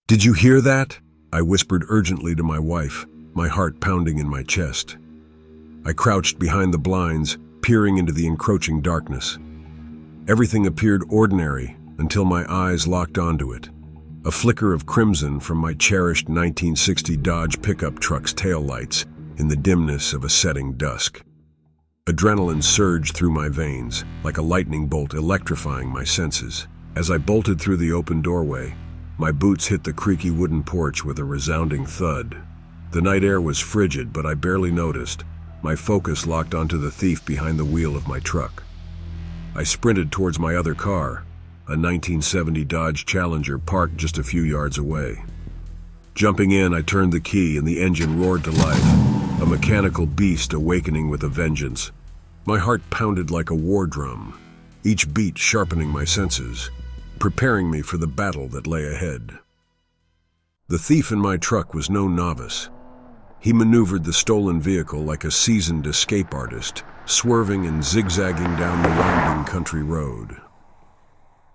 "Did you hear that?" I whispered urgently to my wife, my heart pounding in my chest. I crouched behind the blinds, peering into the encroaching darkness. Everything appeared ordinary until my eyes locked onto it. A flicker of crimson from my cherished 1960 Dodge pickup truck's taillights in the dimness of a setting dusk. Adrenaline surged through my veins, like a lightning bolt electrifying my senses. As I bolted through the open doorway, my boots hit the creaky wooden porch with a resounding thud. The night air was frigid, but I barely noticed. My focus locked onto the thief behind the wheel of my truck. I sprinted towards my other car, a 1970 Dodge Challenger parked just a few yards away. Jumping in, I turned the key and the engine roared to life, a mechanical beast awakening with a vengeance. My heart pounded like a war drum, each beat sharpening my senses, preparing me for the battle that lay ahead. The thief in my truck was no novice. He maneuvered the stolen vehicle like a seasoned escape artist, swerving and zigzagging down the winding country road.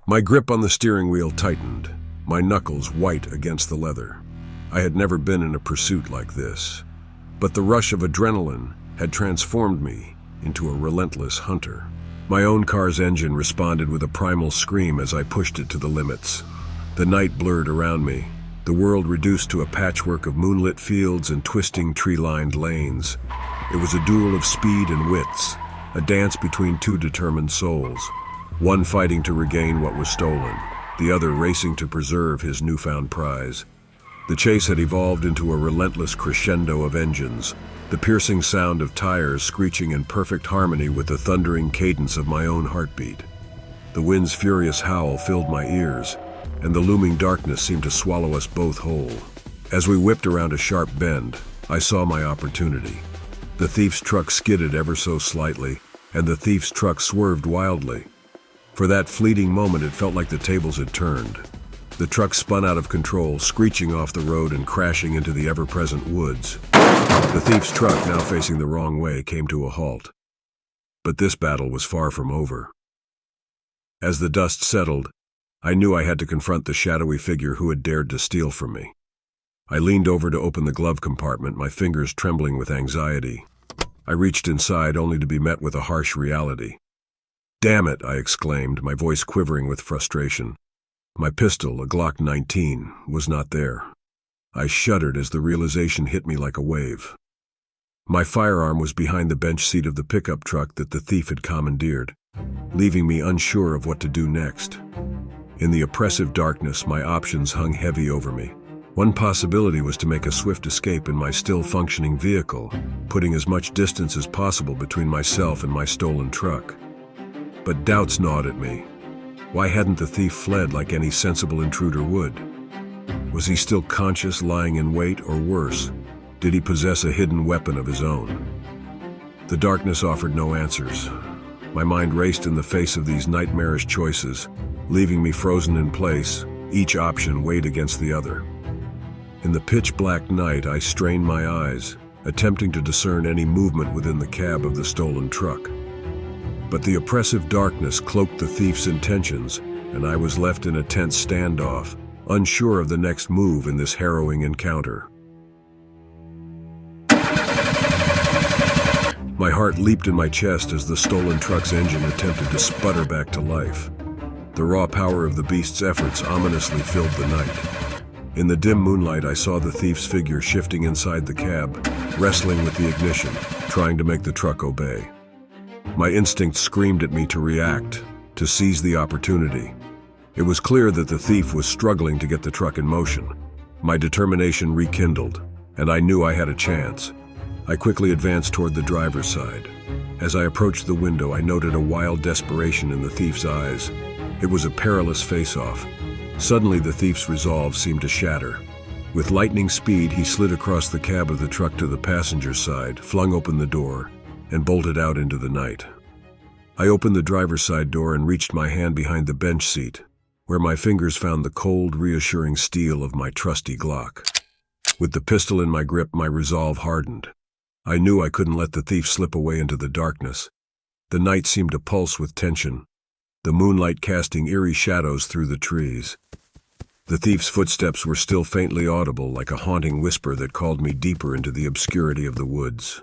My grip on the steering wheel tightened, my knuckles white against the leather. I had never been in a pursuit like this, but the rush of adrenaline had transformed me into a relentless hunter. My own car's engine responded with a primal scream as I pushed it to the limits. The night blurred around me, the world reduced to a patchwork of moonlit fields and twisting tree-lined lanes. It was a duel of speed and wits, a dance between two determined souls, one fighting to regain what was stolen, the other racing to preserve his newfound prize. The chase had evolved into a relentless crescendo of engines, the piercing sound of tires screeching in perfect harmony with the thundering cadence of my own heartbeat. The wind's furious howl filled my ears, and the looming darkness seemed to swallow us both whole. As we whipped around a sharp bend, I saw my opportunity. The thief's truck skidded ever so slightly, and the thief's truck swerved wildly. For that fleeting moment, it felt like the tables had turned. The truck spun out of control, screeching off the road and crashing into the ever-present woods. The thief's truck, now facing the wrong way, came to a halt. But this battle was far from over. As the dust settled, I knew I had to confront the shadowy figure who had dared to steal from me. I leaned over to open the glove compartment, my fingers trembling with anxiety. I reached inside only to be met with a harsh reality. "Damn it," I exclaimed, my voice quivering with frustration. My pistol, a Glock 19, was not there. I shuddered as the realization hit me like a wave. My firearm was behind the bench seat of the pickup truck that the thief had commandeered, leaving me unsure of what to do next. In the oppressive darkness, my options hung heavy over me. One possibility was to make a swift escape in my still functioning vehicle, putting as much distance as possible between myself and my stolen truck. But doubts gnawed at me. Why hadn't the thief fled like any sensible intruder would? Was he still conscious, lying in wait, or worse, did he possess a hidden weapon of his own? The darkness offered no answers. My mind raced in the face of these nightmarish choices, leaving me frozen in place, each option weighed against the other. In the pitch-black night, I strained my eyes, attempting to discern any movement within the cab of the stolen truck. But the oppressive darkness cloaked the thief's intentions, and I was left in a tense standoff, unsure of the next move in this harrowing encounter. My heart leaped in my chest as the stolen truck's engine attempted to sputter back to life. The raw power of the beast's efforts ominously filled the night. In the dim moonlight, I saw the thief's figure shifting inside the cab, wrestling with the ignition, trying to make the truck obey. My instinct screamed at me to react, to seize the opportunity. It was clear that the thief was struggling to get the truck in motion. My determination rekindled, and I knew I had a chance. I quickly advanced toward the driver's side. As I approached the window, I noted a wild desperation in the thief's eyes. It was a perilous face-off. Suddenly, the thief's resolve seemed to shatter. With lightning speed, he slid across the cab of the truck to the passenger side, flung open the door, and bolted out into the night. I opened the driver's side door and reached my hand behind the bench seat, where my fingers found the cold, reassuring steel of my trusty Glock. With the pistol in my grip, my resolve hardened. I knew I couldn't let the thief slip away into the darkness. The night seemed to pulse with tension, the moonlight casting eerie shadows through the trees. The thief's footsteps were still faintly audible, like a haunting whisper that called me deeper into the obscurity of the woods.